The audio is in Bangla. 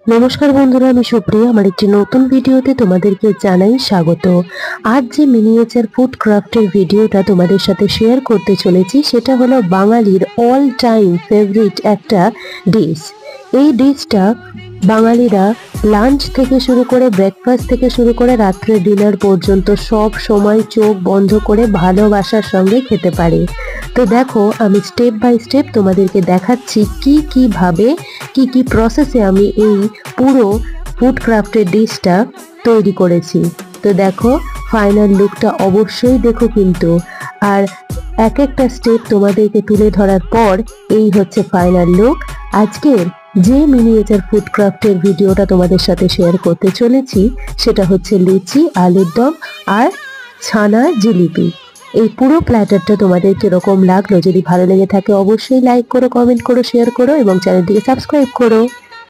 নমস্কার বন্ধুরা, আমি সুপ্রিয়া। আমার একটি নতুন ভিডিওতে তোমাদেরকে জানাই স্বাগত। আজ যে মিনিয়েচার ফুড ক্রাফটের ভিডিওটা তোমাদের সাথে শেয়ার করতে চলেছি সেটা হলো বাঙালির অল টাইম ফেভারিট একটা ডিশ। এই ডিশটা বাঙালিরা লাঞ্চ থেকে শুরু করে ব্রেকফাস্ট থেকে শুরু করে রাত্রে ডিনার পর্যন্ত সব সময় চোখ বন্ধ করে ভালোবাসার সঙ্গে খেতে পারে। তো দেখো, আমি স্টেপ বাই স্টেপ তোমাদেরকে দেখাচ্ছি কিভাবে কি প্রসেসে আমি এই পুরো ফুড ক্রাফটের ডিশটা তৈরি করেছি। তো দেখো, ফাইনাল লুকটা অবশ্যই দেখো কিন্তু। আর এক একটা স্টেপ তোমাদেরকে তুলে ধরার পর এই হচ্ছে ফাইনাল লুক। আজকের যে মিনিয়েচার ফুড ক্রাফটের ভিডিওটা তোমাদের সাথে শেয়ার করতে চলেছি সেটা হচ্ছে লুচি, আলুর দম আর ছানা জিলিপি। এই পুরো প্ল্যাটারটা তোমাদের কিরকম লাগলো? যদি ভালো লেগে থাকে অবশ্যই লাইক করো, কমেন্ট করো, শেয়ার করো এবং চ্যানেলটিকে সাবস্ক্রাইব করো।